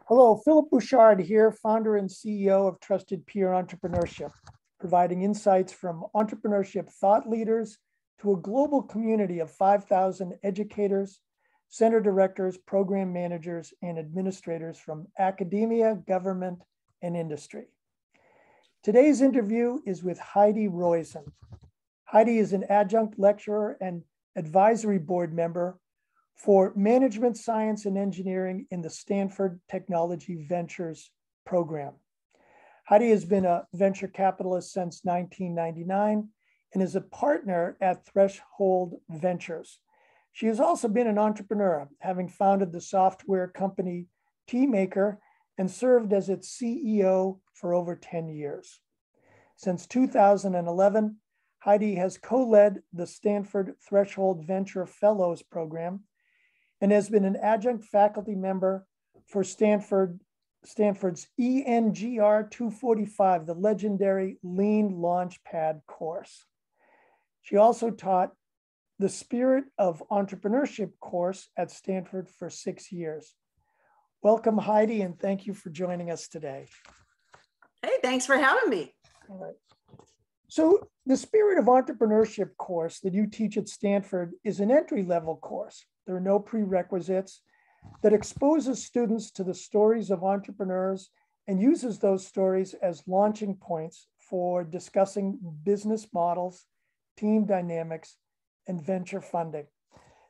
Hello, Philip Bouchard here, founder and CEO of TrustedPeer Entrepreneurship, providing insights from entrepreneurship thought leaders to a global community of 5,000 educators, center directors, program managers, and administrators from academia, government, and industry. Today's interview is with Heidi Roizen. Heidi is an adjunct lecturer and advisory board member for Management Science and Engineering in the Stanford Technology Ventures program. Heidi has been a venture capitalist since 1999 and is a partner at Threshold Ventures. She has also been an entrepreneur, having founded the software company TeamMaker and served as its CEO for over 10 years. Since 2011, Heidi has co-led the Stanford Threshold Venture Fellows program and has been an adjunct faculty member for Stanford's ENGR 245, the legendary Lean Launchpad course. She also taught the Spirit of Entrepreneurship course at Stanford for 6 years. Welcome, Heidi, and thank you for joining us today. Hey, thanks for having me. All right. So the Spirit of Entrepreneurship course that you teach at Stanford is an entry-level course. There are no prerequisites, that exposes students to the stories of entrepreneurs and uses those stories as launching points for discussing business models, team dynamics, and venture funding.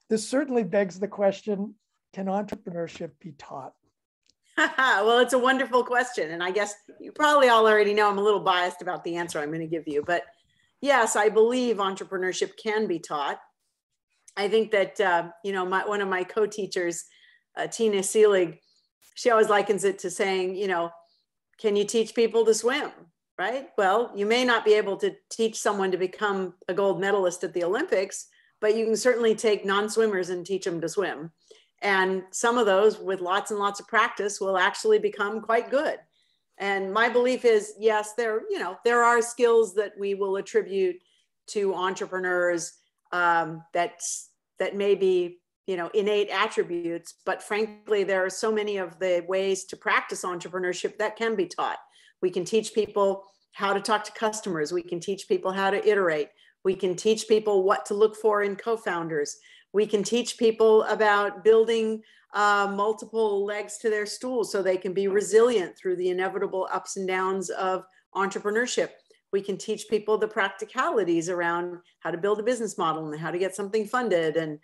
This certainly begs the question, can entrepreneurship be taught? Well, it's a wonderful question. And I guess you probably all already know I'm a little biased about the answer I'm going to give you. But yes, I believe entrepreneurship can be taught. I think that, one of my co-teachers, Tina Seelig, she always likens it to saying, can you teach people to swim, right? Well, you may not be able to teach someone to become a gold medalist at the Olympics, but you can certainly take non-swimmers and teach them to swim. And some of those with lots and lots of practice will actually become quite good. And my belief is, yes, there are skills that we will attribute to entrepreneurs that may be, innate attributes, but frankly, there are so many of the ways to practice entrepreneurship that can be taught. We can teach people how to talk to customers. We can teach people how to iterate. We can teach people what to look for in co-founders. We can teach people about building multiple legs to their stool so they can be resilient through the inevitable ups and downs of entrepreneurship. We can teach people the practicalities around how to build a business model and how to get something funded, and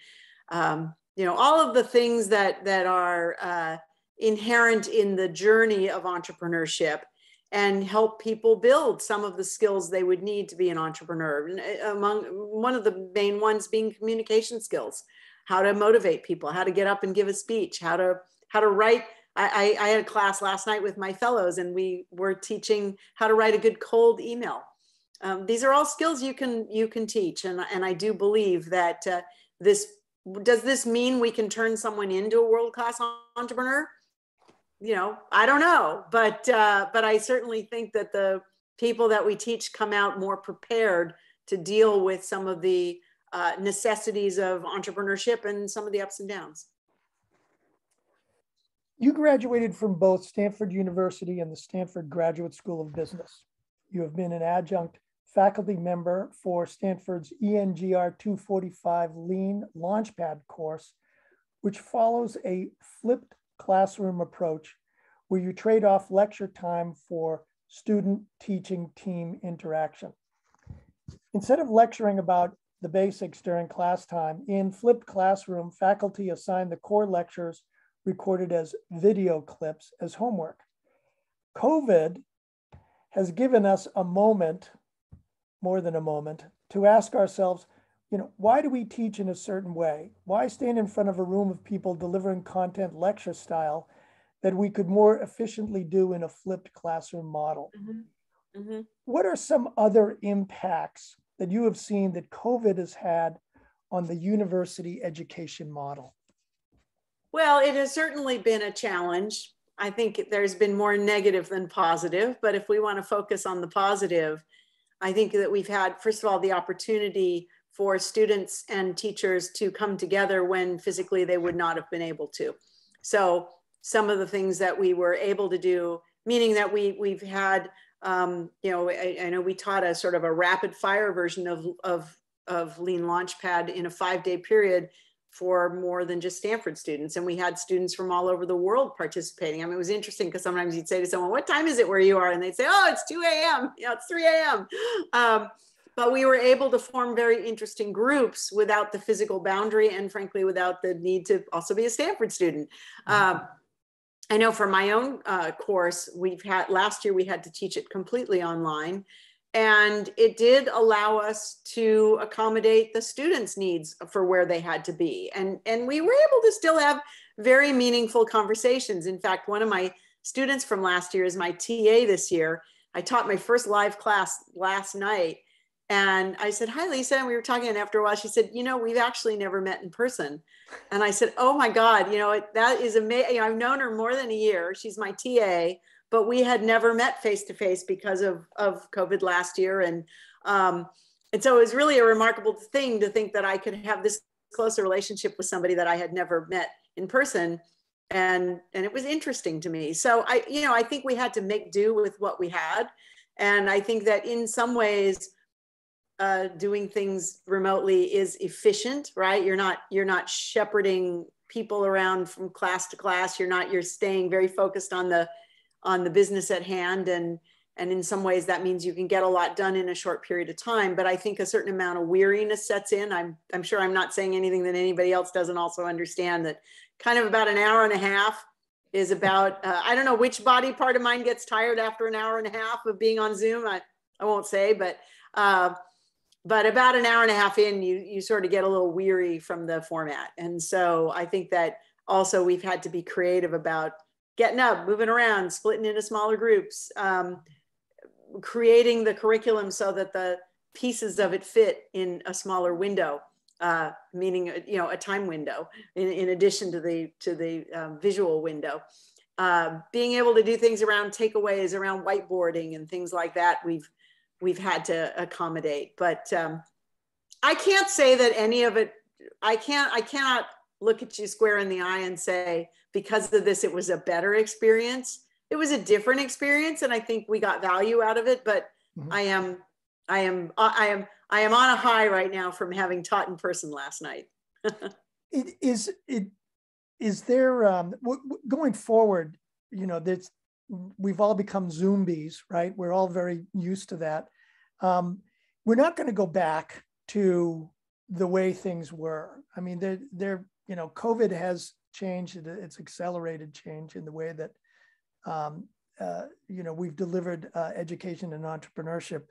all of the things that are inherent in the journey of entrepreneurship, and help people build some of the skills they would need to be an entrepreneur. Among one of the main ones being communication skills, how to motivate people, how to get up and give a speech, how to write. I had a class last night with my fellows, and we were teaching how to write a good cold email. These are all skills you can teach, and I do believe that does this mean we can turn someone into a world-class entrepreneur? I don't know, but I certainly think that the people that we teach come out more prepared to deal with some of the necessities of entrepreneurship and some of the ups and downs. You graduated from both Stanford University and the Stanford Graduate School of Business. You have been an adjunct faculty member for Stanford's ENGR 245 Lean Launchpad course, which follows a flipped classroom approach where you trade off lecture time for student teaching team interaction. Instead of lecturing about the basics during class time, in flipped classroom, faculty assign the core lectures recorded as video clips as homework. COVID has given us a moment, more than a moment, to ask ourselves, why do we teach in a certain way? Why stand in front of a room of people delivering content lecture style that we could more efficiently do in a flipped classroom model? Mm-hmm. Mm-hmm. What are some other impacts that you have seen that COVID has had on the university education model? Well, it has certainly been a challenge. I think there's been more negative than positive, but if we want to focus on the positive, I think that we've had, first of all, the opportunity for students and teachers to come together when physically they would not have been able to. So some of the things that we were able to do, meaning that we've had, you know, I know we taught a sort of a rapid fire version of Lean Launchpad in a 5-day period for more than just Stanford students. And we had students from all over the world participating. I mean, it was interesting because sometimes you'd say to someone, what time is it where you are? And they'd say, oh, it's 2 a.m. You know, it's 3 a.m. But we were able to form very interesting groups without the physical boundary and frankly, without the need to also be a Stanford student. I know for my own course, last year we had to teach it completely online. And it did allow us to accommodate the students' needs for where they had to be. And we were able to still have very meaningful conversations. In fact, one of my students from last year is my TA this year. I taught my first live class last night. And I said, hi, Lisa. And we were talking, and after a while, she said, you know, we've actually never met in person. And I said, oh my God, you know, that is amazing. You know, I've known her more than a year. She's my TA, but we had never met face-to-face because of COVID last year. And so it was really a remarkable thing to think that I could have this close a relationship with somebody that I had never met in person. And it was interesting to me. So I think we had to make do with what we had. And I think that in some ways, doing things remotely is efficient, right? You're not shepherding people around from class to class. You're staying very focused on the business at hand. And in some ways that means you can get a lot done in a short period of time. But I think a certain amount of weariness sets in. I'm sure I'm not saying anything that anybody else doesn't also understand, that kind of about an hour and a half is about, I don't know which body part of mine gets tired after an hour and a half of being on Zoom. I won't say, but about an hour and a half in, you sort of get a little weary from the format. And so I think that also we've had to be creative about getting up, moving around, splitting into smaller groups, creating the curriculum so that the pieces of it fit in a smaller window, meaning, you know, a time window in addition to the visual window. Being able to do things around takeaways, around whiteboarding and things like that, we've had to accommodate. But I can't say that any of it, I cannot look at you square in the eye and say, because of this, it was a better experience. It was a different experience. And I think we got value out of it, but I am on a high right now from having taught in person last night. Is there, going forward, you know, we've all become Zoombies, right? We're all very used to that. We're not going to go back to the way things were. I mean, you know, COVID has changed. It's accelerated change in the way that, you know, we've delivered education and entrepreneurship.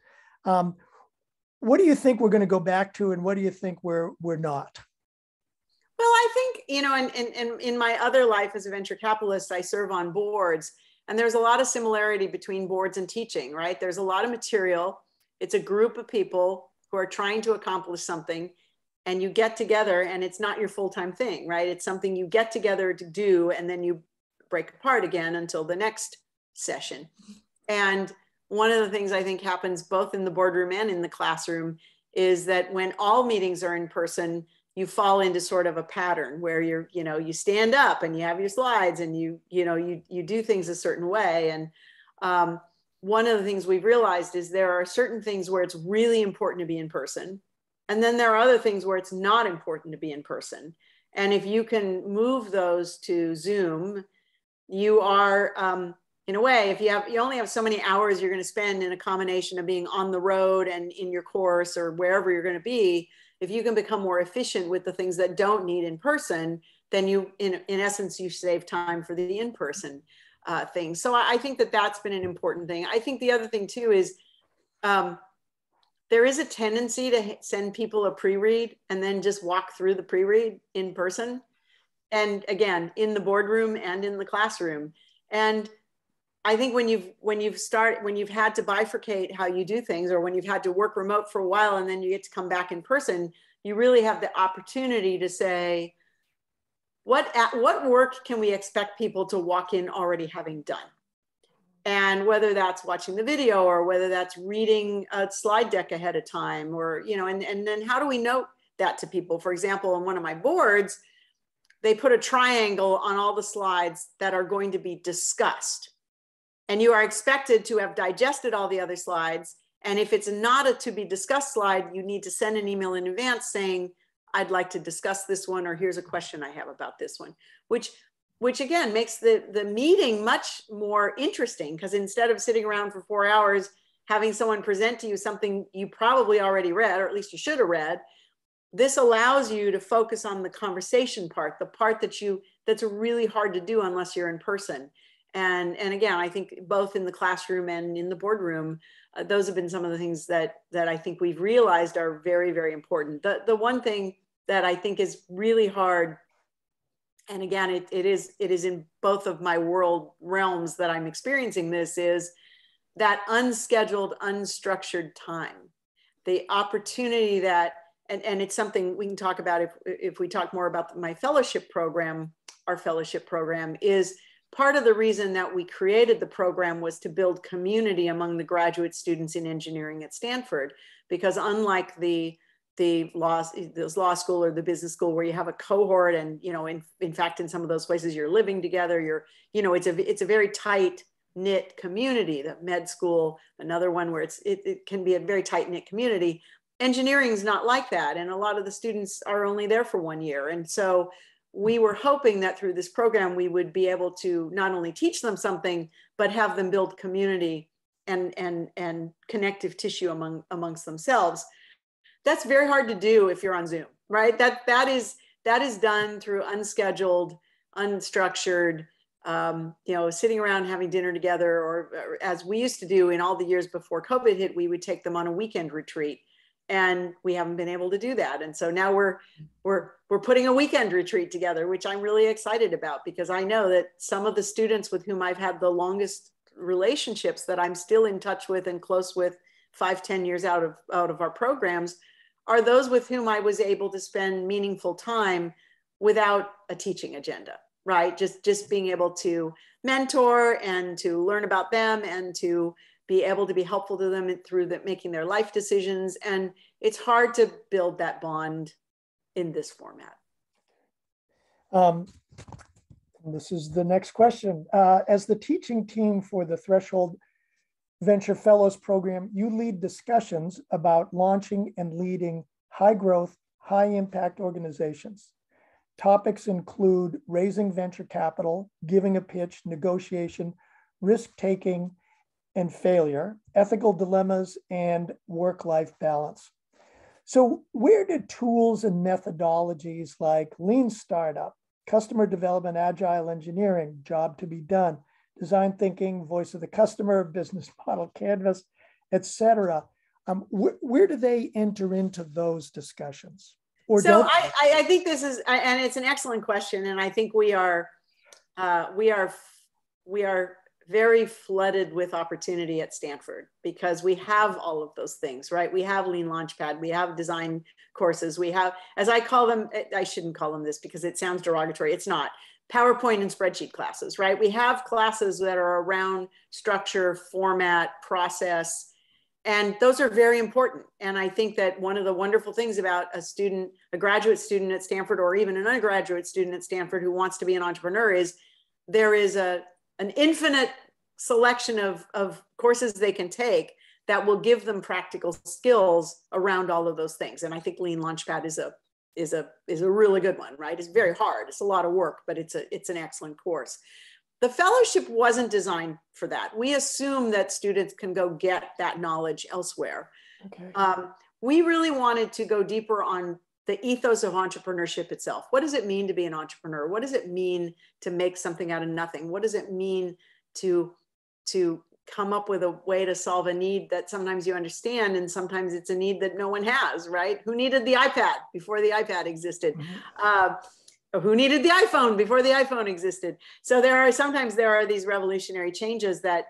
What do you think we're going to go back to, and what do you think we're not? Well, I think, you know, and in my other life as a venture capitalist, I serve on boards, and there's a lot of similarity between boards and teaching, right? There's a lot of material. It's a group of people who are trying to accomplish something, and you get together, and it's not your full-time thing, right? It's something you get together to do, and then you break apart again until the next session. And one of the things I think happens both in the boardroom and in the classroom is that when all meetings are in person, you fall into sort of a pattern where you stand up and you have your slides and you do things a certain way. And one of the things we've realized is there are certain things where it's really important to be in person. And then there are other things where it's not important to be in person. And if you can move those to Zoom, you are, in a way, if you only have so many hours you're going to spend in a combination of being on the road and in your course or wherever you're going to be, if you can become more efficient with the things that don't need in person, then you, in essence, you save time for the in-person things. So I think that that's been an important thing. I think the other thing too is there is a tendency to send people a pre-read and then just walk through the pre-read in person. And again, in the boardroom and in the classroom. And I think when you've had to bifurcate how you do things, or when you've had to work remote for a while and then you get to come back in person, you really have the opportunity to say, what work can we expect people to walk in already having done? And whether that's watching the video or whether that's reading a slide deck ahead of time, or, you know, and then how do we note that to people? For example, on one of my boards, they put a triangle on all the slides that are going to be discussed. And you are expected to have digested all the other slides. And if it's not a to be discussed slide, you need to send an email in advance saying, I'd like to discuss this one, or here's a question I have about this one, which again makes the meeting much more interesting, because instead of sitting around for 4 hours, having someone present to you something you probably already read, or at least you should have read, this allows you to focus on the conversation part, the part that's really hard to do unless you're in person. And again, I think both in the classroom and in the boardroom, those have been some of the things that I think we've realized are very, very important. The one thing that I think is really hard, and again, it is in both of my world realms that I'm experiencing this, is that unscheduled, unstructured time. The opportunity that, and it's something we can talk about if we talk more about my fellowship program. Our fellowship program is part of the reason that we created the program, was to build community among the graduate students in engineering at Stanford. Because unlike the law school or the business school, where you have a cohort, and in fact, in some of those places you're living together, it's a very tight knit community. The med school, another one where it can be a very tight knit community. Engineering is not like that, and a lot of the students are only there for 1 year. And so we were hoping that through this program, we would be able to not only teach them something, but have them build community and connective tissue amongst themselves. That's very hard to do if you're on Zoom, right? That is done through unscheduled, unstructured, sitting around having dinner together, or as we used to do in all the years before COVID hit, we would take them on a weekend retreat. And we haven't been able to do that. And so now we're putting a weekend retreat together, which I'm really excited about, because I know that some of the students with whom I've had the longest relationships, that I'm still in touch with and close with 5-10 years out of our programs, are those with whom I was able to spend meaningful time without a teaching agenda, right? Just being able to mentor and to learn about them, and to be able to be helpful to them through making their life decisions. And it's hard to build that bond in this format. This is the next question. As the teaching team for the Threshold Venture Fellows program, you lead discussions about launching and leading high growth, high impact organizations. Topics include raising venture capital, giving a pitch, negotiation, risk-taking, and failure, ethical dilemmas, and work-life balance. So where did tools and methodologies like Lean Startup, customer development, agile engineering, job to be done, design thinking, voice of the customer, business model canvas, et cetera, where do they enter into those discussions? Or so I think this is, and it's an excellent question. And I think we are very flooded with opportunity at Stanford, because we have all of those things, right? We have Lean Launchpad, we have design courses, we have, as I call them, I shouldn't call them this because it sounds derogatory, it's not, PowerPoint and spreadsheet classes, right? We have classes that are around structure, format, process, and those are very important. And I think that one of the wonderful things about a graduate student at Stanford, or even an undergraduate student at Stanford who wants to be an entrepreneur, is there is an infinite selection of courses they can take that will give them practical skills around all of those things. And I think Lean Launchpad is a really good one, right? It's very hard. It's a lot of work, but it's an excellent course. The fellowship wasn't designed for that. We assume that students can go get that knowledge elsewhere. Okay. We really wanted to go deeper on the ethos of entrepreneurship itself. What does it mean to be an entrepreneur? What does it mean to make something out of nothing? What does it mean to come up with a way to solve a need that sometimes you understand, and sometimes it's a need that no one has, right? Who needed the iPad before the iPad existed? Mm-hmm. Who needed the iPhone before the iPhone existed? So sometimes there are these revolutionary changes that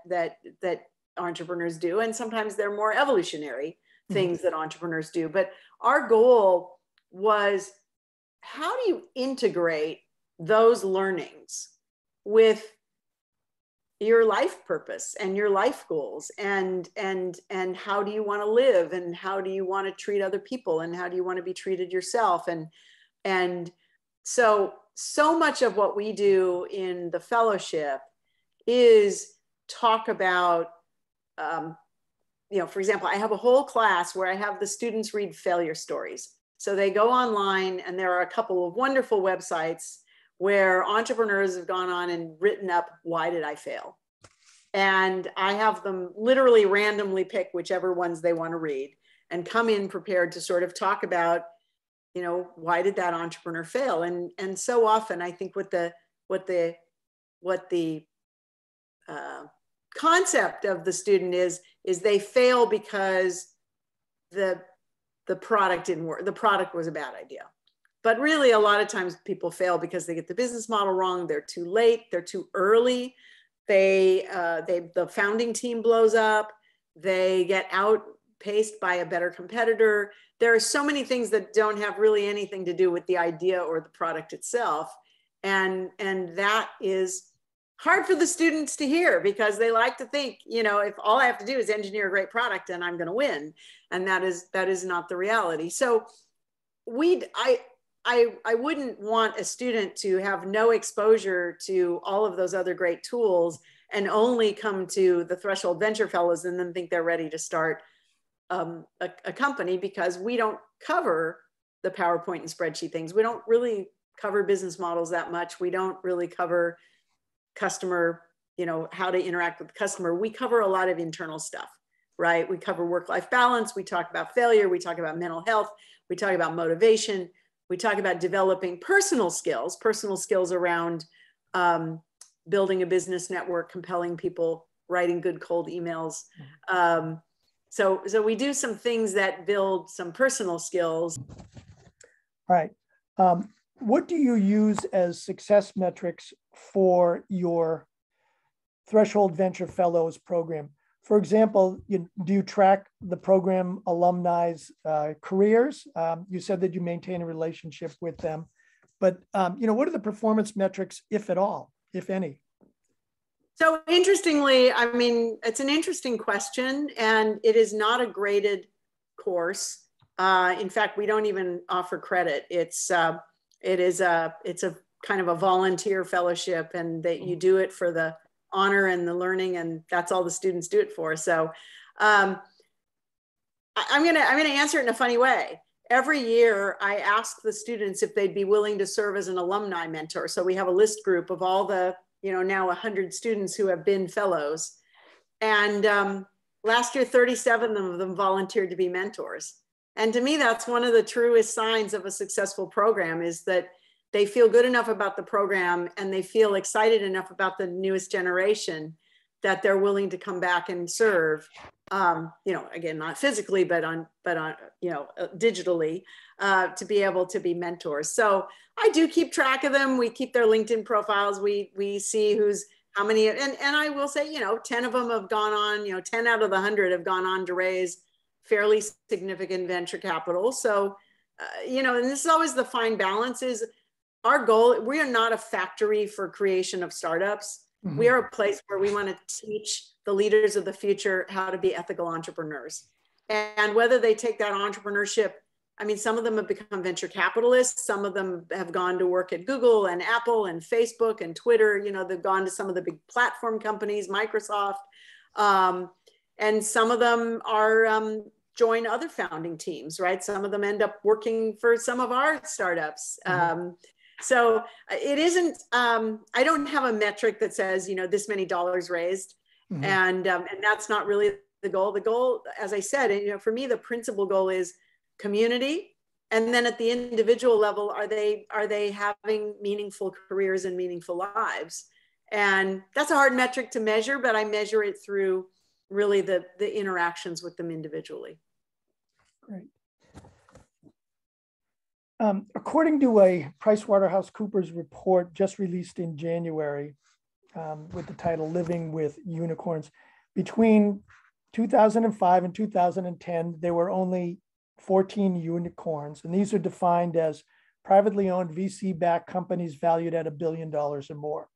entrepreneurs do, and sometimes they're more evolutionary things that entrepreneurs do. But our goal was, how do you integrate those learnings with your life purpose and your life goals, and how do you want to live, and how do you want to treat other people, and how do you want to be treated yourself? And so so much of what we do in the fellowship is talk about, for example, I have a whole class where I have the students read failure stories. So they go online, and there are a couple of wonderful websites where entrepreneurs have gone on and written up, why did I fail? And I have them literally randomly pick whichever ones they want to read and come in prepared to sort of talk about, why did that entrepreneur fail? And so often I think what the concept of the student is they fail because the product didn't work. The product was a bad idea. But really, a lot of times people fail because they get the business model wrong. They're too late. They're too early. The founding team blows up. They get outpaced by a better competitor. There are so many things that don't have really anything to do with the idea or the product itself. And that is hard for the students to hear, because they like to think, if all I have to do is engineer a great product and I'm going to win. And that is not the reality. So I wouldn't want a student to have no exposure to all of those other great tools and only come to the Threshold Venture Fellows and then think they're ready to start a company, because we don't cover the PowerPoint and spreadsheet things. We don't really cover business models that much. We don't really cover customer, how to interact with the customer. We cover a lot of internal stuff, right? We cover work-life balance. We talk about failure. We talk about mental health. We talk about motivation. We talk about developing personal skills around building a business network, compelling people, writing good cold emails. So we do some things that build some personal skills. All right. What do you use as success metrics for your Threshold Venture Fellows program? For example, do you track the program alumni's careers? You said that you maintain a relationship with them, but what are the performance metrics, if at all, if any? So interestingly, it's an interesting question, and it is not a graded course. In fact, we don't even offer credit. It's a kind of a volunteer fellowship, and that you do it for the honor and the learning, and that's all the students do it for. So I'm gonna answer it in a funny way. Every year I ask the students if they'd be willing to serve as an alumni mentor. So we have a list group of all the, now 100 students who have been fellows. And last year, 37 of them volunteered to be mentors. And to me, that's one of the truest signs of a successful program, is that they feel good enough about the program and they feel excited enough about the newest generation that they're willing to come back and serve, again, not physically, but on digitally, to be able to be mentors. So I do keep track of them. We keep their LinkedIn profiles. We see how many, and I will say, 10 of them have gone on, 10 out of the 100 have gone on to raise fairly significant venture capital. So, and this is always the fine balance. Is our goal. We are not a factory for creation of startups. Mm-hmm. We are a place where we want to teach the leaders of the future how to be ethical entrepreneurs. And whether they take that entrepreneurship, some of them have become venture capitalists. Some of them have gone to work at Google and Apple and Facebook and Twitter. They've gone to some of the big platform companies, Microsoft. And some of them are join other founding teams, right? Some of them end up working for some of our startups. Mm-hmm. So it isn't, I don't have a metric that says, this many dollars raised. Mm-hmm. And that's not really the goal. The goal, as I said, for me, the principal goal is community. And then at the individual level, are they having meaningful careers and meaningful lives? And that's a hard metric to measure, but I measure it through really the interactions with them individually. Great. According to a PricewaterhouseCoopers report just released in January with the title Living with Unicorns, between 2005 and 2010, there were only 14 unicorns, and these are defined as privately owned VC-backed companies valued at $1 billion or more.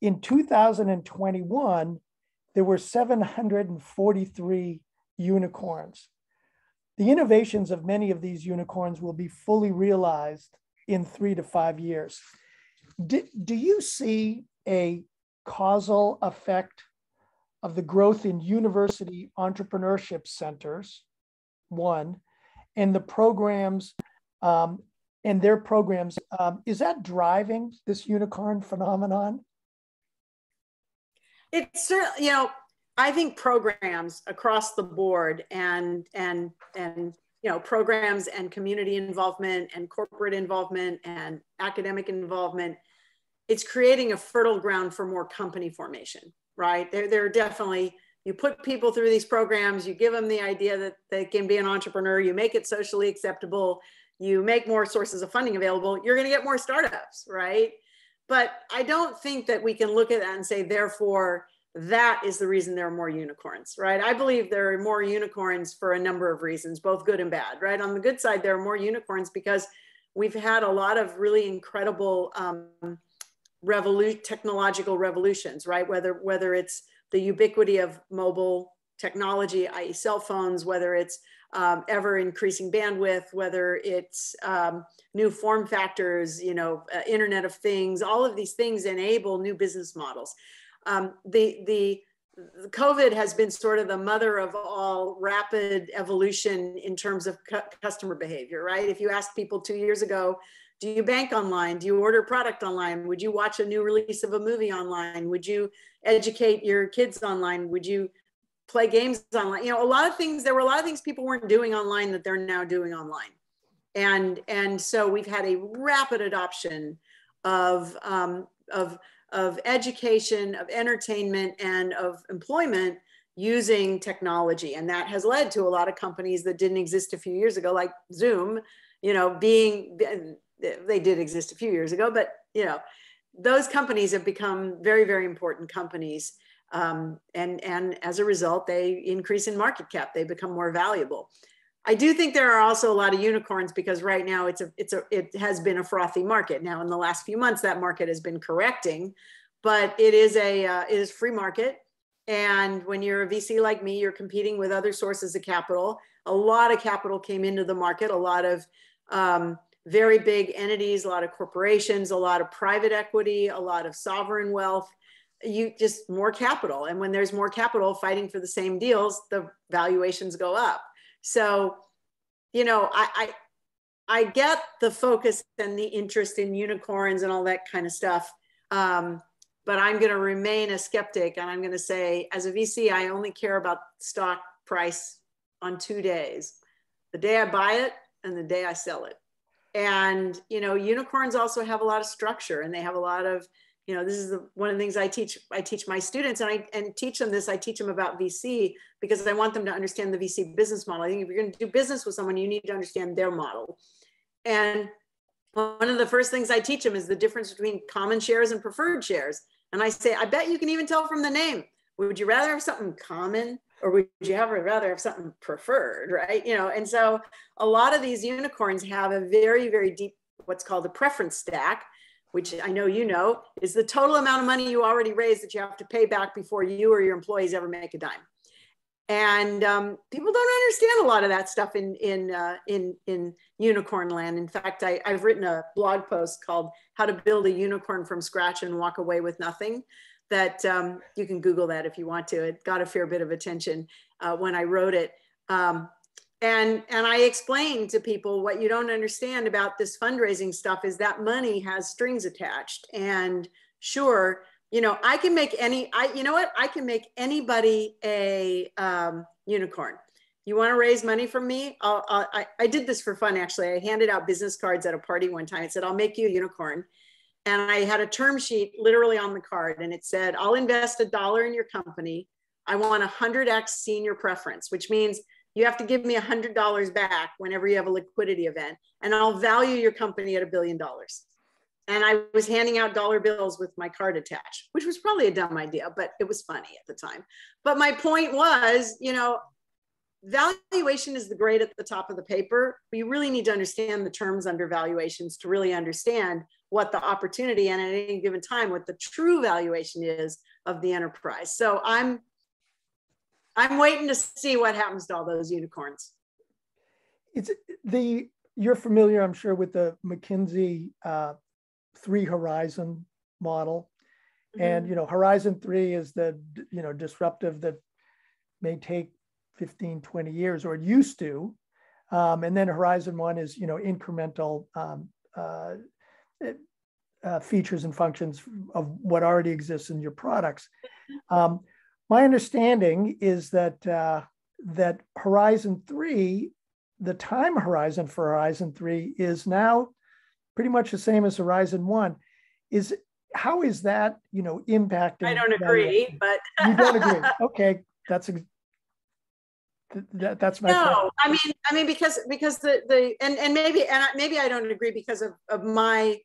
In 2021, there were 743 unicorns. The innovations of many of these unicorns will be fully realized in 3 to 5 years. Do you see a causal effect of the growth in university entrepreneurship centers, one, and the programs and their programs? Is that driving this unicorn phenomenon? It's certainly, I think programs across the board and programs and community involvement and corporate involvement and academic involvement, it's creating a fertile ground for more company formation, right? They're definitely, you put people through these programs, you give them the idea that they can be an entrepreneur, you make it socially acceptable, you make more sources of funding available, you're going to get more startups, right? But I don't think that we can look at that and say, therefore, that is the reason there are more unicorns, right? I believe there are more unicorns for a number of reasons, both good and bad, right? On the good side, there are more unicorns because we've had a lot of really incredible technological revolutions, right? Whether it's the ubiquity of mobile technology, i.e. cell phones, whether it's ever increasing bandwidth, whether it's new form factors, Internet of Things, all of these things enable new business models. The COVID has been sort of the mother of all rapid evolution in terms of customer behavior, right? If you asked people 2 years ago, do you bank online? Do you order product online? Would you watch a new release of a movie online? Would you educate your kids online? Would you play games online? There were a lot of things people weren't doing online that they're now doing online. And so we've had a rapid adoption of education, of entertainment, and of employment using technology. And that has led to a lot of companies that didn't exist a few years ago, like Zoom, they did exist a few years ago, but those companies have become very, very important companies. And as a result, they increase in market cap, they become more valuable. I do think there are also a lot of unicorns because right now it has been a frothy market. Now in the last few months, that market has been correcting, but it is free market. And when you're a VC like me, you're competing with other sources of capital. A lot of capital came into the market, a lot of very big entities, a lot of corporations, a lot of private equity, a lot of sovereign wealth, just more capital. And when there's more capital fighting for the same deals, the valuations go up. So, I get the focus and the interest in unicorns and all that kind of stuff. But I'm going to remain a skeptic. And I'm going to say, as a VC, I only care about stock price on 2 days, the day I buy it and the day I sell it. And, unicorns also have a lot of structure, and they have a lot of, this is one of the things I teach my students, and teach them this. I teach them about VC because I want them to understand the VC business model. I think if you're going to do business with someone, you need to understand their model. And one of the first things I teach them is the difference between common shares and preferred shares. And I say, I bet you can even tell from the name. Would you rather have something common, or would you rather have something preferred, right? And so a lot of these unicorns have a very, very deep, what's called a preference stack, which I know is the total amount of money you already raised that you have to pay back before you or your employees ever make a dime. And people don't understand a lot of that stuff in unicorn land. In fact, I've written a blog post called "How to Build a Unicorn from Scratch and Walk Away with Nothing." That you can Google that if you want to. It got a fair bit of attention when I wrote it. And I explained to people what you don't understand about this fundraising stuff is that money has strings attached. And sure, I can make I can make anybody a unicorn. You want to raise money from me? I did this for fun, actually. I handed out business cards at a party one time. It said, I'll make you a unicorn. And I had a term sheet literally on the card, and it said, I'll invest $1 in your company. I want 100x senior preference, which means you have to give me $100 back whenever you have a liquidity event, and I'll value your company at $1 billion. And I was handing out dollar bills with my card attached, which was probably a dumb idea, but it was funny at the time. But my point was, valuation is the grade at the top of the paper, but you really need to understand the terms under valuations to really understand what the opportunity and at any given time, what the true valuation is of the enterprise. So I'm waiting to see what happens to all those unicorns. It's the you're familiar, I'm sure, with the McKinsey 3 Horizon model. And, Horizon 3 is the, disruptive that may take 15, 20 years, or it used to. And then Horizon 1 is, incremental features and functions of what already exists in your products. My understanding is that that Horizon 3, the time horizon for Horizon 3 is now pretty much the same as Horizon 1. How is that, impacting? I don't agree, but you don't agree. Okay, that's my no. Question. I mean, because and maybe I don't agree because of my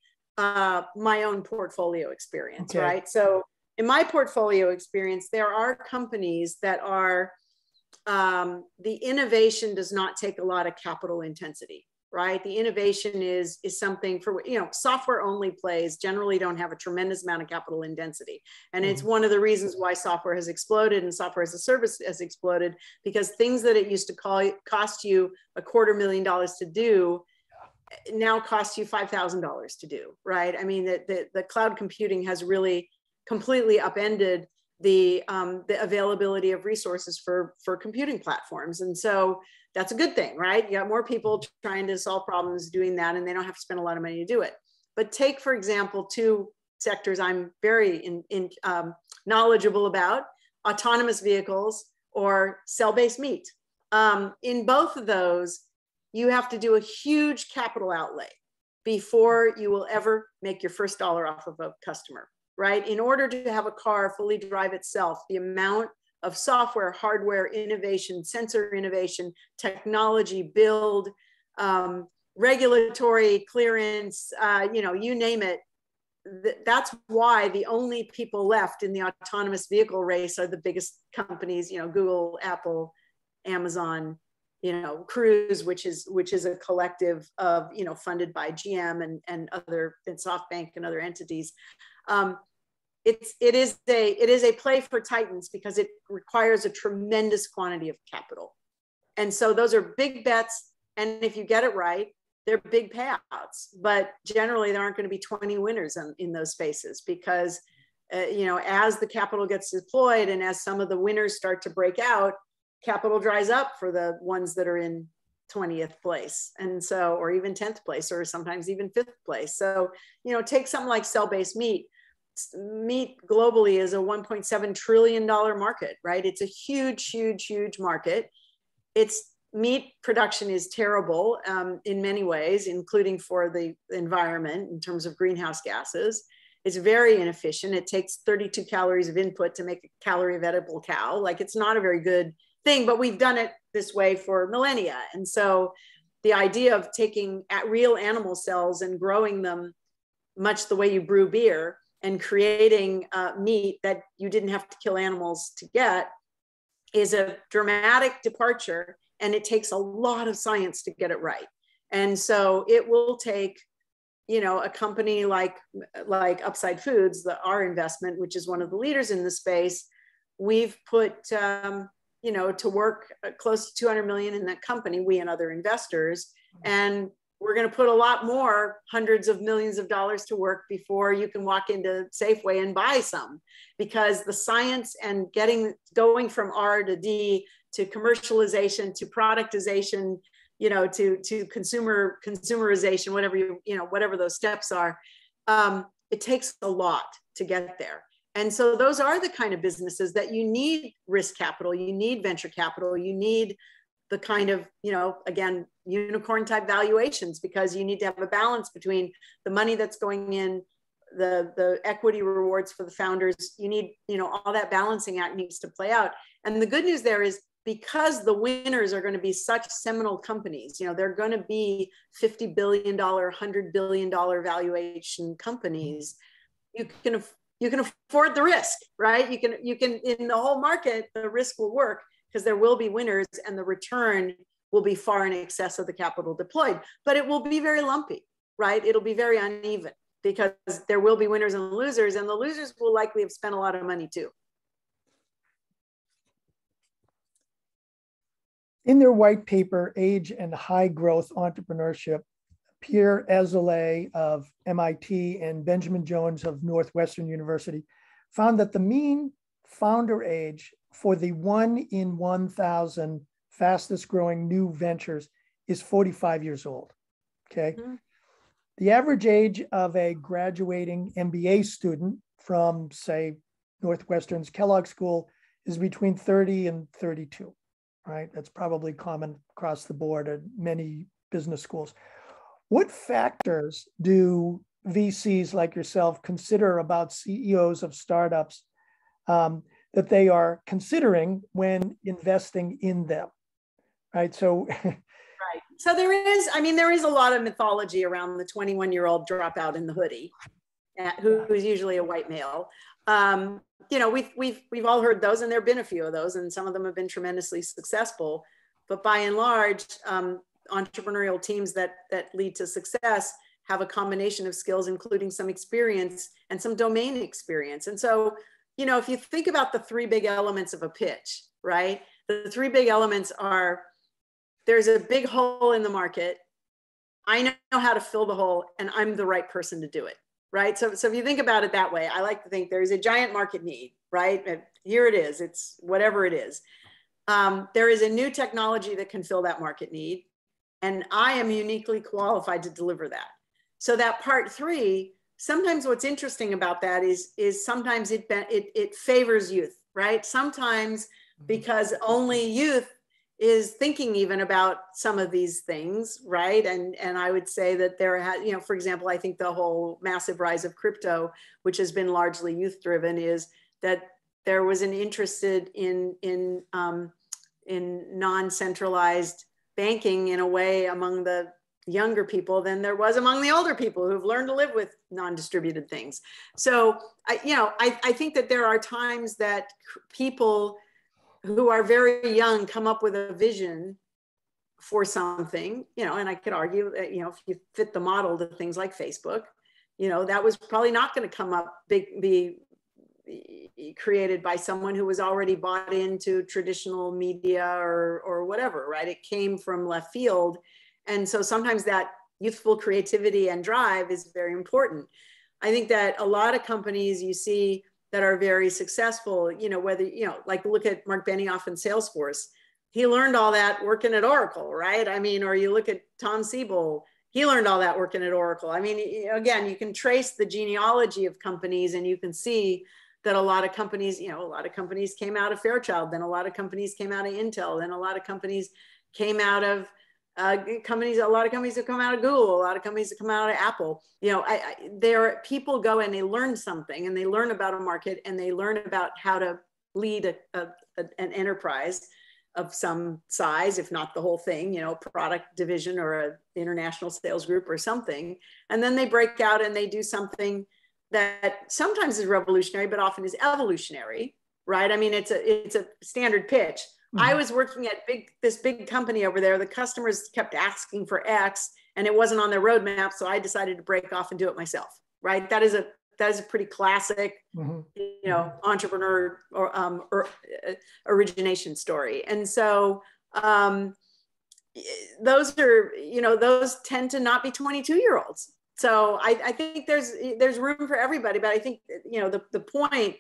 my own portfolio experience, okay. Right? So in my portfolio experience, there are companies that are the innovation does not take a lot of capital intensity. Right, the innovation is something for software only plays generally don't have a tremendous amount of capital intensity, and it's one of the reasons why software has exploded and software as a service has exploded, because things that it used to cost you $250,000 to do now cost you $5,000 to do. Right, I mean the cloud computing has really completely upended the availability of resources for computing platforms, and so that's a good thing, right? You got more people trying to solve problems doing that, and they don't have to spend a lot of money to do it. But take, for example, 2 sectors I'm very knowledgeable about: autonomous vehicles or cell-based meat. In both of those, you have to do a huge capital outlay before you will ever make your first dollar off of a customer, right? In order to have a car fully drive itself, the amount of software, hardware, innovation, sensor innovation, technology, build, regulatory clearance, you name it. That's why the only people left in the autonomous vehicle race are the biggest companies, Google, Apple, Amazon, Cruise, which is a collective of, funded by GM and SoftBank and other entities. It is a play for titans because it requires a tremendous quantity of capital. And so those are big bets. And if you get it right, they're big payouts. But generally, there aren't going to be 20 winners in those spaces because, as the capital gets deployed and as some of the winners start to break out, capital dries up for the ones that are in 20th place. And so, or even 10th place, or sometimes even 5th place. So, take something like cell-based meat. Meat globally is a $1.7 trillion market, right? It's a huge, huge, huge market. Meat production is terrible in many ways, including for the environment in terms of greenhouse gases. It's very inefficient. It takes 32 calories of input to make a calorie of edible cow. Like, it's not a very good thing, but we've done it this way for millennia. And so the idea of taking real animal cells and growing them much the way you brew beer and creating meat that you didn't have to kill animals to get is a dramatic departure, and it takes a lot of science to get it right. And so it will take, a company like Upside Foods, our investment, which is one of the leaders in the space. We've put, to work close to 200 million in that company, we and other investors, and we're going to put a lot more hundreds of millions of dollars to work before you can walk into Safeway and buy some, because the science and going from R to D to commercialization to productization, to consumerization, whatever those steps are, it takes a lot to get there. And so those are the kind of businesses that you need risk capital, you need venture capital, you need the kind of, again, unicorn type valuations, because you need to have a balance between the money that's going in, the equity rewards for the founders. You need, all that balancing act needs to play out. And the good news there is, because the winners are going to be such seminal companies, they're going to be $50 billion, $100 billion valuation companies. You can afford the risk, right? You can in the whole market, the risk will work, because there will be winners and the return will be far in excess of the capital deployed, but it will be very lumpy, right? It'll be very uneven because there will be winners and losers, and the losers will likely have spent a lot of money too. In their white paper, Age and High Growth Entrepreneurship, Pierre Azoulay of MIT and Benjamin Jones of Northwestern University found that the mean founder age for the 1 in 1,000 fastest growing new ventures is 45 years old, okay? Mm-hmm. The average age of a graduating MBA student from, say, Northwestern's Kellogg School is between 30 and 32, right? That's probably common across the board at many business schools. What factors do VCs like yourself consider about CEOs of startups that they are considering when investing in them, right? So, right. So there is a lot of mythology around the 21-year-old dropout in the hoodie, who is usually a white male. We've all heard those, and there've been a few of those, and some of them have been tremendously successful. But by and large, entrepreneurial teams that lead to success have a combination of skills, including some experience and some domain experience. And so, if you think about the three big elements of a pitch, right? The three big elements are, there's a big hole in the market. I know how to fill the hole, and I'm the right person to do it, right? So if you think about it that way, I like to think there's a giant market need, right? And here it is, it's whatever it is. There is a new technology that can fill that market need, and I am uniquely qualified to deliver that. So that part three, sometimes what's interesting about that is sometimes it favors youth, right? Sometimes because only youth is thinking even about some of these things, right? And I would say that there has, for example, I think the whole massive rise of crypto, which has been largely youth driven, is that there was an interest in non-centralized banking in a way among the younger people than there was among the older people who've learned to live with non-distributed things. So I think that there are times that people who are very young come up with a vision for something, and I could argue that, if you fit the model to things like Facebook, that was probably not going to come up, be created by someone who was already bought into traditional media or whatever, right? It came from left field. And so sometimes that youthful creativity and drive is very important. I think that a lot of companies you see that are very successful, whether, like look at Mark Benioff in Salesforce, he learned all that working at Oracle, right? Or you look at Tom Siebel, he learned all that working at Oracle. Again, you can trace the genealogy of companies, and you can see that a lot of companies came out of Fairchild, then a lot of companies came out of Intel, then a lot of companies came out of a lot of companies have come out of Google, a lot of companies have come out of Apple. People go and they learn something, and they learn about a market, and they learn about how to lead an enterprise of some size, if not the whole thing, product division or an international sales group or something. And then they break out and they do something that sometimes is revolutionary, but often is evolutionary, right? It's a standard pitch. Mm-hmm. I was working at this big company over there. The customers kept asking for X, and it wasn't on their roadmap. So I decided to break off and do it myself, right? That is a pretty classic, mm-hmm. Entrepreneur or origination story. And so those tend to not be 22-year-olds. So I think there's room for everybody, but I think, the point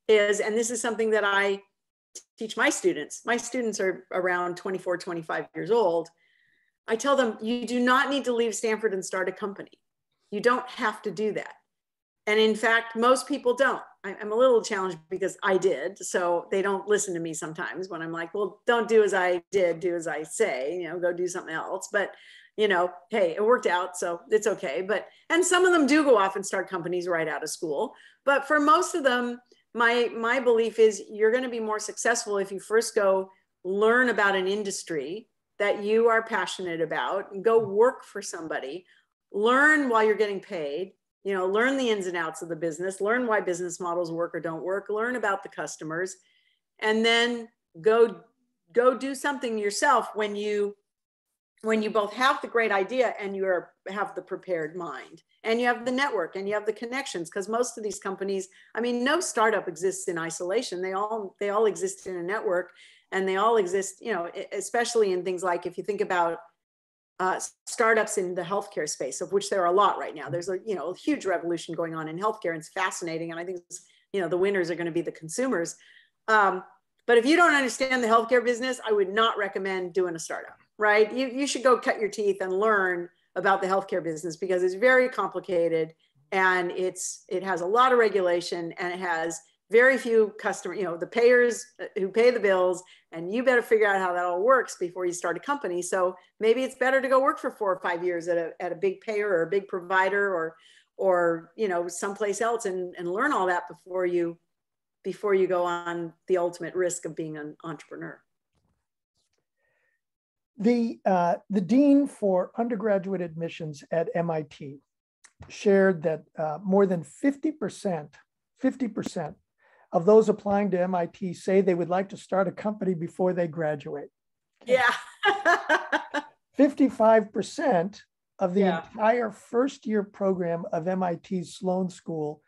is, and this is something that I teach my students are around 24, 25 years old. I tell them, you do not need to leave Stanford and start a company. You don't have to do that. And in fact, most people don't. I'm a little challenged because I did. So they don't listen to me sometimes when I'm like, well, don't do as I did, do as I say, go do something else. But, hey, it worked out, so it's okay. And some of them do go off and start companies right out of school. But for most of them, my belief is you're going to be more successful if you first go learn about an industry that you are passionate about, and go work for somebody, learn while you're getting paid, learn the ins and outs of the business, learn why business models work or don't work, learn about the customers, and then go do something yourself when you both have the great idea and you have the prepared mind, and you have the network and you have the connections. Because most of these companies, no startup exists in isolation. They all exist in a network. And they all exist, you know, especially in things like, if you think about startups in the healthcare space, of which there are a lot right now. There's a, you know, a huge revolution going on in healthcare, and it's fascinating. And I think, you know, the winners are going to be the consumers. But if you don't understand the healthcare business, I would not recommend doing a startup, right? You should go cut your teeth and learn about the healthcare business, because it's very complicated, and it has a lot of regulation, and it has very few customers, you know, the payers who pay the bills, and you better figure out how that all works before you start a company. So maybe it's better to go work for 4 or 5 years at a big payer or a big provider, or you know, someplace else, and learn all that before you go on the ultimate risk of being an entrepreneur. The dean for undergraduate admissions at MIT shared that more than 50% of those applying to MIT say they would like to start a company before they graduate. Yeah. 55% of the entire first-year program of MIT's Sloan School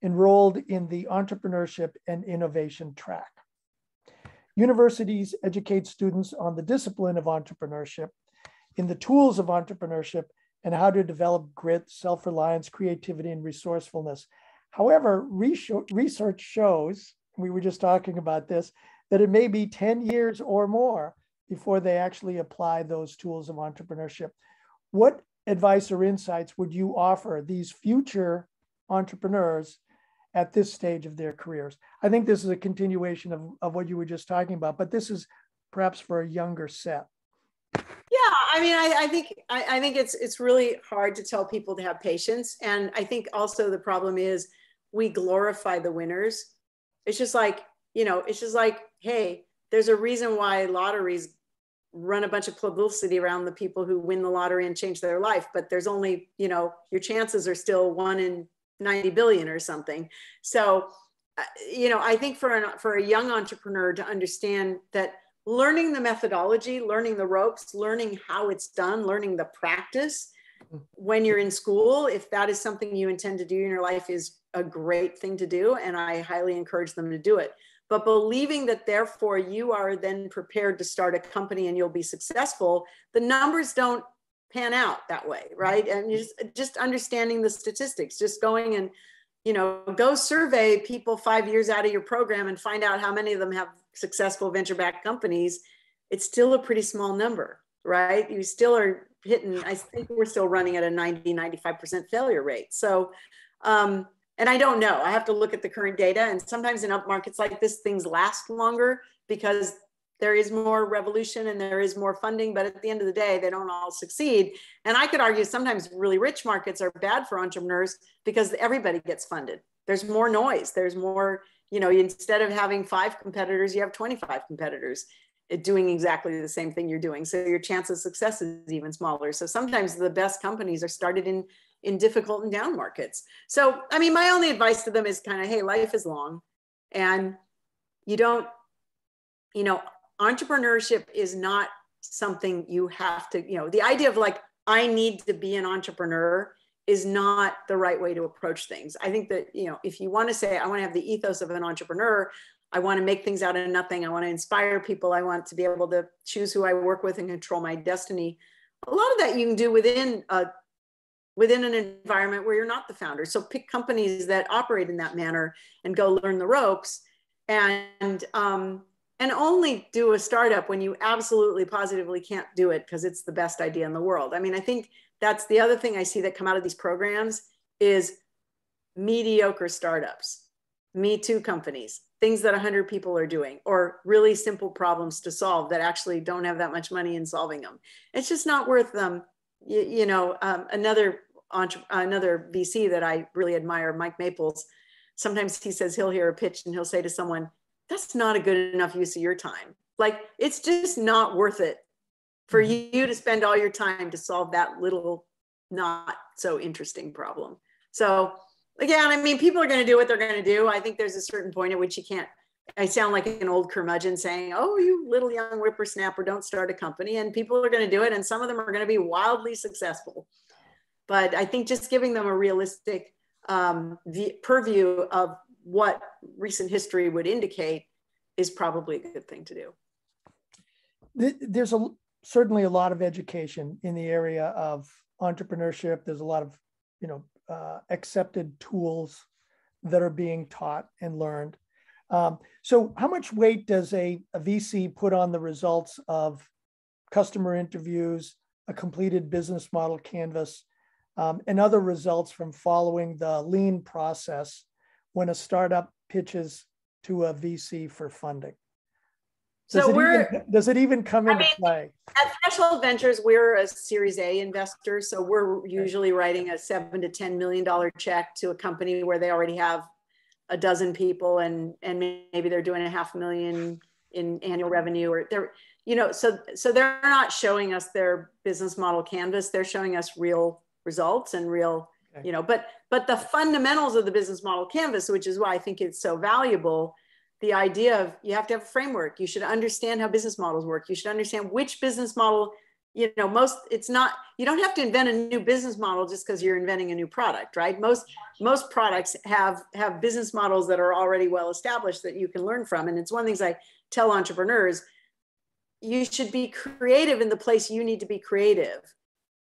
enrolled in the entrepreneurship and innovation track. Universities educate students on the discipline of entrepreneurship, in the tools of entrepreneurship, and how to develop grit, self-reliance, creativity, and resourcefulness. However, research shows, we were just talking about this, that it may be 10 years or more before they actually apply those tools of entrepreneurship. What advice or insights would you offer these future entrepreneurs at this stage of their careers? I think this is a continuation of what you were just talking about, but this is perhaps for a younger set. Yeah, I mean, I think it's really hard to tell people to have patience. And I think also the problem is we glorify the winners. It's just like, you know, it's just like, hey, there's a reason why lotteries run a bunch of publicity around the people who win the lottery and change their life, but there's only, you know, your chances are still 1 in 90 billion or something. So, you know, I think for a young entrepreneur to understand that learning the methodology, learning the ropes, learning how it's done, learning the practice when you're in school, if that is something you intend to do in your life, is a great thing to do. And I highly encourage them to do it. But believing that therefore you are then prepared to start a company and you'll be successful, the numbers don't pan out that way, right? And just understanding the statistics, just going and, you know, go survey people 5 years out of your program and find out how many of them have successful venture-backed companies. It's still a pretty small number, right? You still are hitting, I think we're still running at a 90-95% failure rate. So, and I don't know, I have to look at the current data. And sometimes in up markets like this, things last longer because there is more revolution and there is more funding, but at the end of the day, they don't all succeed. And I could argue sometimes really rich markets are bad for entrepreneurs because everybody gets funded. There's more noise. There's more, you know, instead of having 5 competitors, you have 25 competitors doing exactly the same thing you're doing. So your chance of success is even smaller. So sometimes the best companies are started in difficult and down markets. So, I mean, my only advice to them is kind of, hey, life is long and you don't, you know, entrepreneurship is not something you have to, you know, the idea of like, I need to be an entrepreneur is not the right way to approach things. I think that, you know, if you want to say, I want to have the ethos of an entrepreneur, I want to make things out of nothing. I want to inspire people. I want to be able to choose who I work with and control my destiny. A lot of that you can do within an environment where you're not the founder. So pick companies that operate in that manner and go learn the ropes, and only do a startup when you absolutely positively can't do it because it's the best idea in the world. I mean, I think that's the other thing I see that come out of these programs is mediocre startups, Me Too companies, things that 100 people are doing, or really simple problems to solve that actually don't have that much money in solving them. It's just not worth them. You know, another VC that I really admire, Mike Maples, sometimes he says he'll hear a pitch and he'll say to someone, that's not a good enough use of your time. Like, it's just not worth it for you to spend all your time to solve that little, not so interesting problem. So again, I mean, people are going to do what they're going to do. I think there's a certain point at which you can't, I sound like an old curmudgeon saying, oh, you little young whippersnapper, don't start a company. And people are going to do it. And some of them are going to be wildly successful. But I think just giving them a realistic purview of what recent history would indicate is probably a good thing to do. There's certainly a lot of education in the area of entrepreneurship. There's a lot of, accepted tools that are being taught and learned. So how much weight does a VC put on the results of customer interviews, a completed business model canvas, and other results from following the lean process when a startup pitches to a VC for funding? Does it even come into play? At Threshold Ventures, we're a Series A investor, so we're usually writing a $7 to $10 million check to a company where they already have a dozen people, and maybe they're doing $500,000 in annual revenue, or they're, so they're not showing us their business model canvas. They're showing us real results and real, but the fundamentals of the business model canvas, which is why I think it's so valuable. The idea of you have to have a framework. You should understand how business models work. You should understand which business model, you don't have to invent a new business model just because you're inventing a new product, right? Most products have business models that are already well established that you can learn from. And it's one of the things I tell entrepreneurs, you should be creative in the place you need to be creative.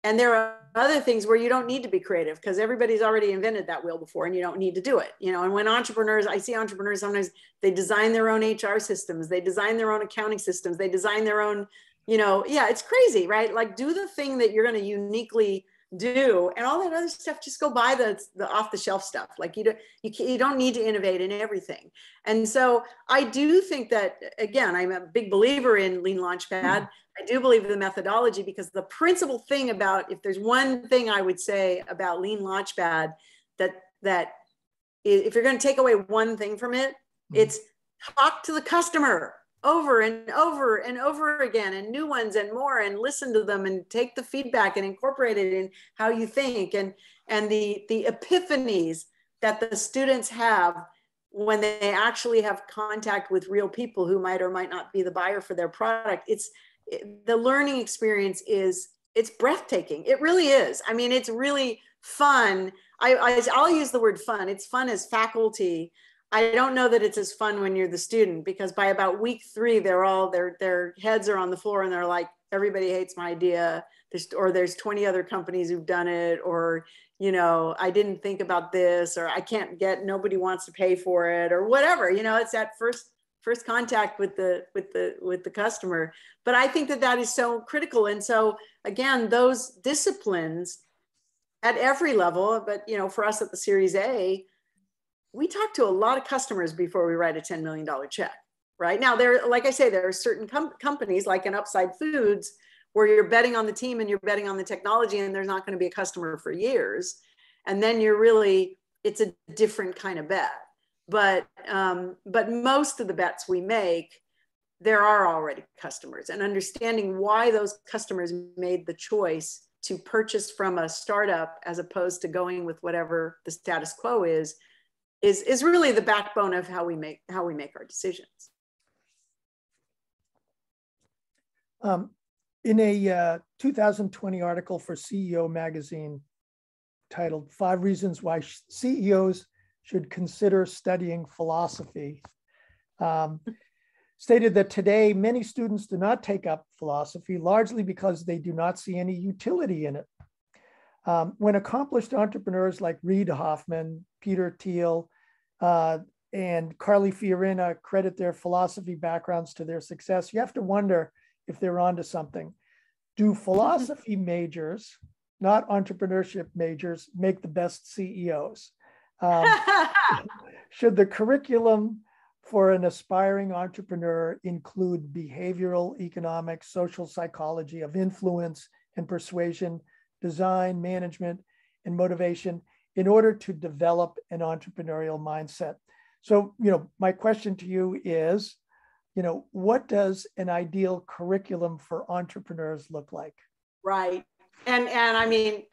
And there are other things where you don't need to be creative because everybody's already invented that wheel before and you don't need to do it. And when I see entrepreneurs, sometimes they design their own HR systems, they design their own accounting systems, they design their own, it's crazy, right? Like do the thing that you're going to uniquely do, and all that other stuff, just go buy the off the shelf stuff. Like you don't need to innovate in everything. And so I do think that, again, I'm a big believer in Lean Launchpad. I do believe in the methodology, because the principal thing about, if there's one thing I would say about Lean Launchpad, that if you're going to take away one thing from it, it's talk to the customer over and over and over again, and new ones and more, and listen to them and take the feedback and incorporate it in how you think, and the epiphanies that the students have when they actually have contact with real people who might or might not be the buyer for their product. The learning experience it's breathtaking. It really is. I mean, it's really fun. I'll use the word fun. It's fun as faculty. I don't know that it's as fun when you're the student, because by about week 3, their heads are on the floor and they're like, everybody hates my idea. There's 20 other companies who've done it, or, I didn't think about this, or nobody wants to pay for it, or whatever. It's that first contact with the customer. But I think that is so critical. And so again, those disciplines at every level, but for us at the Series A, we talk to a lot of customers before we write a $10 million check. Right now, like I say, there are certain companies like in Upside Foods where you're betting on the team and you're betting on the technology, and there's not going to be a customer for years. And then it's a different kind of bet. But most of the bets we make, there are already customers, and understanding why those customers made the choice to purchase from a startup as opposed to going with whatever the status quo is really the backbone of how we make our decisions. In a 2020 article for CEO magazine titled 5 Reasons Why CEOs Should Consider Studying Philosophy, stated that today many students do not take up philosophy, largely because they do not see any utility in it. When accomplished entrepreneurs like Reid Hoffman, Peter Thiel, and Carly Fiorina credit their philosophy backgrounds to their success, you have to wonder if they're onto something. Do philosophy majors, not entrepreneurship majors, make the best CEOs? Should the curriculum for an aspiring entrepreneur include behavioral economics, social psychology of influence and persuasion, design, management, and motivation in order to develop an entrepreneurial mindset? So, my question to you is, what does an ideal curriculum for entrepreneurs look like? Right. And I mean,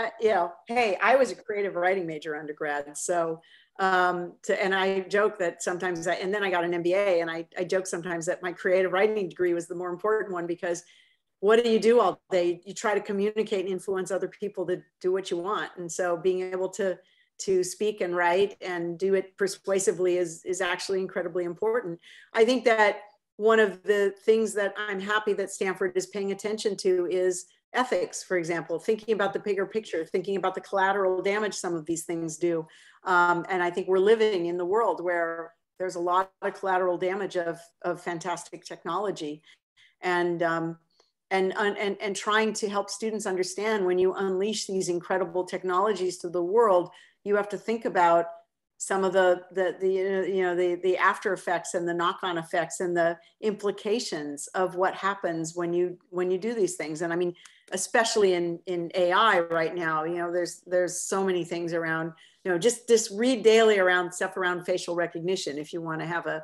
hey, I was a creative writing major undergrad. So, and I joke that sometimes, and then I got an MBA, and I joke sometimes that my creative writing degree was the more important one, because what do you do all day? You try to communicate and influence other people to do what you want. And so being able to speak and write and do it persuasively is actually incredibly important. I think that one of the things that I'm happy that Stanford is paying attention to is ethics, for example, thinking about the bigger picture, thinking about the collateral damage some of these things do. And I think we're living in the world where there's a lot of collateral damage of fantastic technology. And trying to help students understand, when you unleash these incredible technologies to the world, you have to think about some of the after effects and the knock-on effects and the implications of what happens when you do these things. And I mean, especially in AI right now, there's so many things around, just read daily around stuff around facial recognition if you want to have a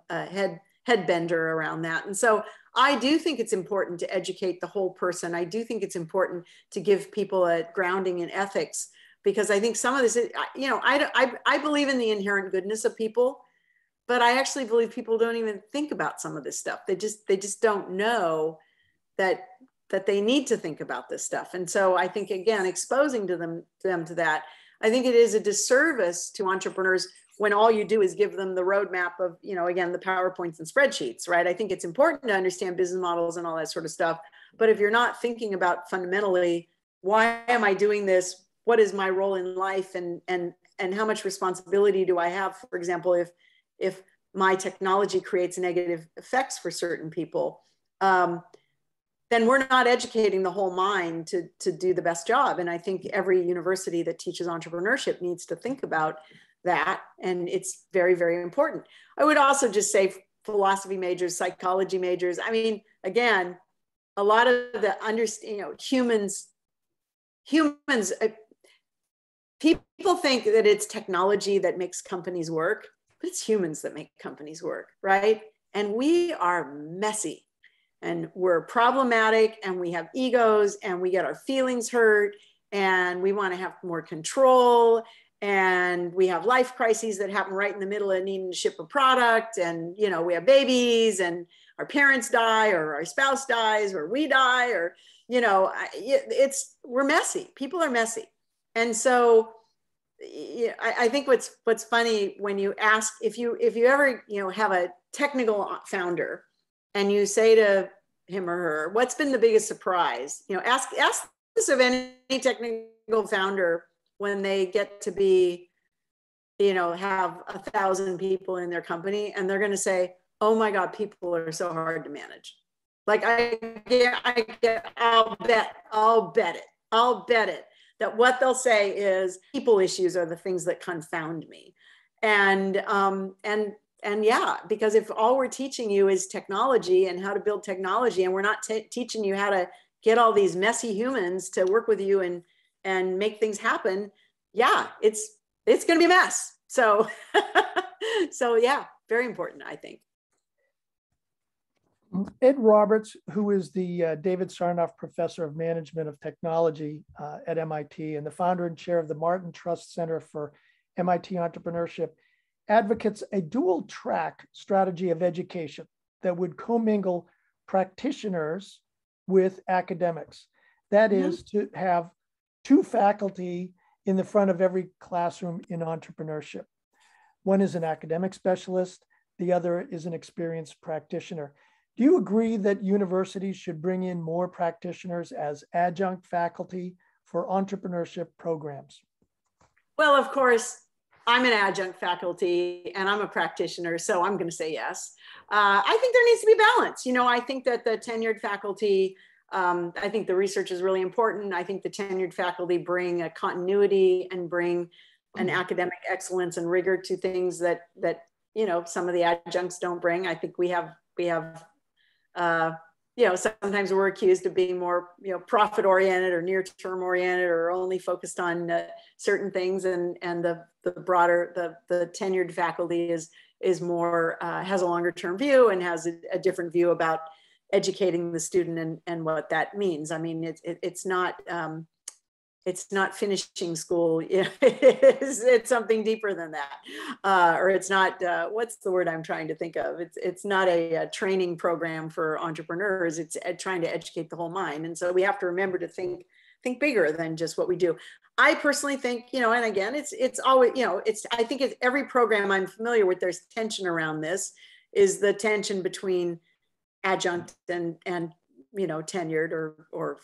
head bender around that. And so I do think it's important to educate the whole person. I do think it's important to give people a grounding in ethics, because I think some of this, I believe in the inherent goodness of people, but I actually believe people don't even think about some of this stuff. They just don't know that they need to think about this stuff. And so I think, again, exposing them to that, I think it is a disservice to entrepreneurs when all you do is give them the roadmap of, again, the PowerPoints and spreadsheets, right? I think it's important to understand business models and all that sort of stuff. But if you're not thinking about fundamentally, why am I doing this? What is my role in life, and how much responsibility do I have? For example, if my technology creates negative effects for certain people, then we're not educating the whole mind to do the best job. And I think every university that teaches entrepreneurship needs to think about that. And it's very, very important. I would also just say philosophy majors, psychology majors. I mean, again, a lot of the humans, people think that it's technology that makes companies work, but it's humans that make companies work, right? And we are messy, and we're problematic, and we have egos, and we get our feelings hurt, and we want to have more control, and we have life crises that happen right in the middle of needing to ship a product, and we have babies, and our parents die, or our spouse dies, or we die, or we're messy. People are messy. And so I think what's funny when you ask, if you ever have a technical founder and you say to him or her, what's been the biggest surprise? Ask this of any technical founder when they get to be, have 1,000 people in their company, and they're going to say, oh my God, people are so hard to manage. Like I'll bet it that what they'll say is people issues are the things that confound me. And yeah, because if all we're teaching you is technology and how to build technology, and we're not teaching you how to get all these messy humans to work with you and make things happen, yeah, it's going to be a mess. So, so yeah, very important, I think. Ed Roberts, who is the David Sarnoff Professor of Management of Technology at MIT and the founder and chair of the Martin Trust Center for MIT Entrepreneurship, advocates a dual-track strategy of education that would commingle practitioners with academics. That is to have two faculty in the front of every classroom in entrepreneurship. One is an academic specialist, the other is an experienced practitioner. Do you agree that universities should bring in more practitioners as adjunct faculty for entrepreneurship programs? Well, of course, I'm an adjunct faculty and I'm a practitioner, so I'm going to say yes. I think there needs to be balance. I think that the tenured faculty, I think the research is really important. I think the tenured faculty bring a continuity and bring an academic excellence and rigor to things that some of the adjuncts don't bring. I think we have sometimes we're accused of being more, profit oriented or near term oriented or only focused on certain things. And the broader, the tenured faculty is more, has a longer term view and has a different view about educating the student and what that means. I mean, it's not finishing school. It's something deeper than that. Or it's not, what's the word I'm trying to think of? It's not a training program for entrepreneurs. It's trying to educate the whole mind. And so we have to remember to think bigger than just what we do. I personally think, and again, it's always, I think it's every program I'm familiar with, there's tension around this. is the tension between adjunct and tenured or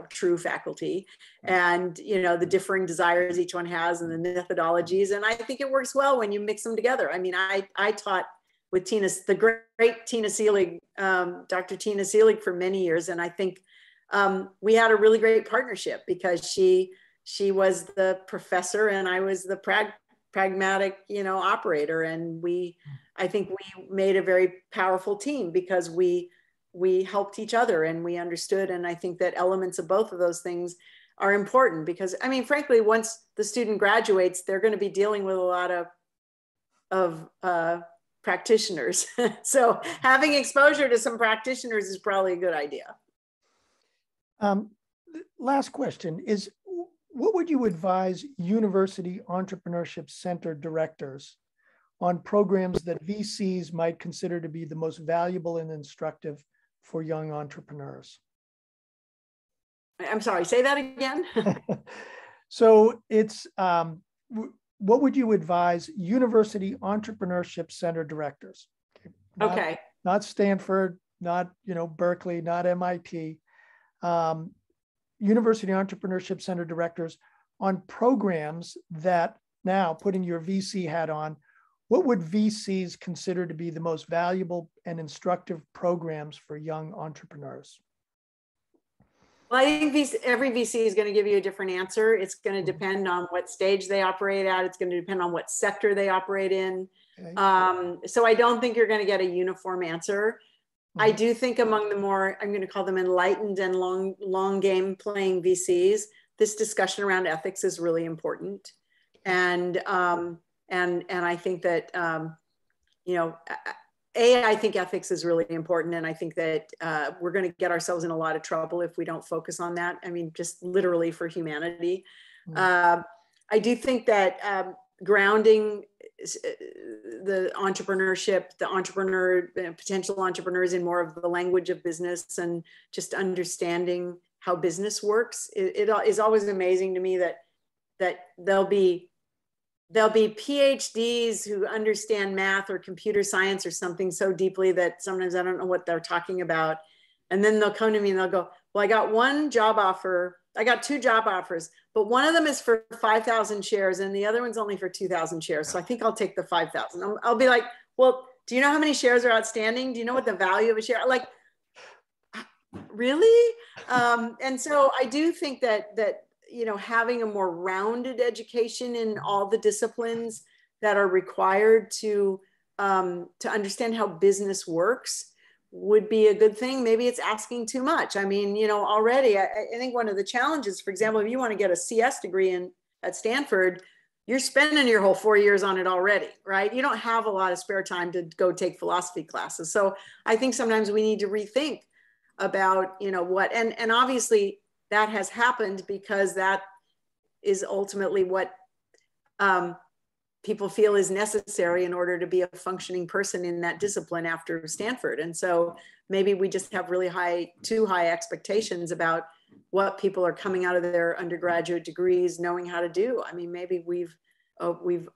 true faculty, and the differing desires each one has and the methodologies. And I think it works well when you mix them together. I mean, I taught with the great Tina Seelig, Dr. Tina Seelig, for many years, and I think we had a really great partnership because she was the professor and I was the pragmatic operator, and I think we made a very powerful team because we helped each other and we understood. And I think that elements of both of those things are important because, I mean, frankly, once the student graduates, they're going to be dealing with a lot of practitioners. So having exposure to some practitioners is probably a good idea. Last question is, what would you advise university entrepreneurship center directors on programs that VCs might consider to be the most valuable and instructive for young entrepreneurs? I'm sorry, say that again. So it's, what would you advise university entrepreneurship center directors? Okay. Not Stanford, not Berkeley, not MIT. University entrepreneurship center directors on programs that, now putting your VC hat on, what would VCs consider to be the most valuable and instructive programs for young entrepreneurs? Well, I think every VC is going to give you a different answer. It's going to depend on what stage they operate at. It's going to depend on what sector they operate in. Okay. So I don't think you're going to get a uniform answer. I do think among the more, I'm going to call them enlightened and long game playing VCs, this discussion around ethics is really important. And I think that, I think ethics is really important. And I think that we're going to get ourselves in a lot of trouble if we don't focus on that. I mean, just literally for humanity. I do think that grounding the potential entrepreneurs in more of the language of business and just understanding how business works. It is always amazing to me that there'll be PhDs who understand math or computer science or something so deeply that sometimes I don't know what they're talking about. And then they'll come to me and they'll go, well, I got one job offer. I got two job offers, but one of them is for 5,000 shares and the other one's only for 2,000 shares. So I think I'll take the 5,000. I'll be like, well, do you know how many shares are outstanding? Do you know what the value of a share? Like, really? And so I do think that having a more rounded education in all the disciplines that are required to understand how business works would be a good thing. Maybe it's asking too much. I mean, already, I think one of the challenges, for example, if you want to get a CS degree at Stanford, you're spending your whole 4 years on it already, right? You don't have a lot of spare time to go take philosophy classes. So I think sometimes we need to rethink about, what, and obviously that has happened because that is ultimately what people feel is necessary in order to be a functioning person in that discipline after Stanford. And so maybe we just have really too high expectations about what people are coming out of their undergraduate degrees knowing how to do. I mean, maybe we've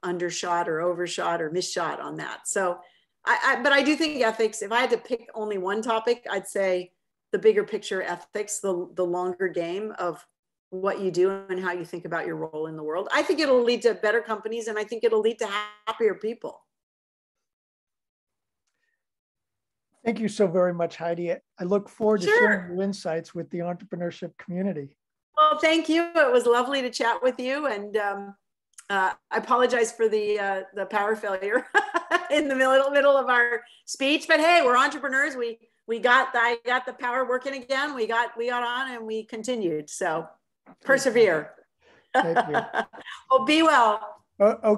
undershot or overshot or misshot on that. So but I do think ethics, if I had to pick only one topic, I'd say the bigger picture ethics, the longer game of what you do and how you think about your role in the world. I think it'll lead to better companies and I think it'll lead to happier people. Thank you so very much, Heidi. I look forward to sharing your insights with the entrepreneurship community. Well, thank you. It was lovely to chat with you. And I apologize for the power failure in the middle of our speech, but hey, we're entrepreneurs. I got the power working again. We got on and we continued. So persevere. Thank you. Well, be well. Okay.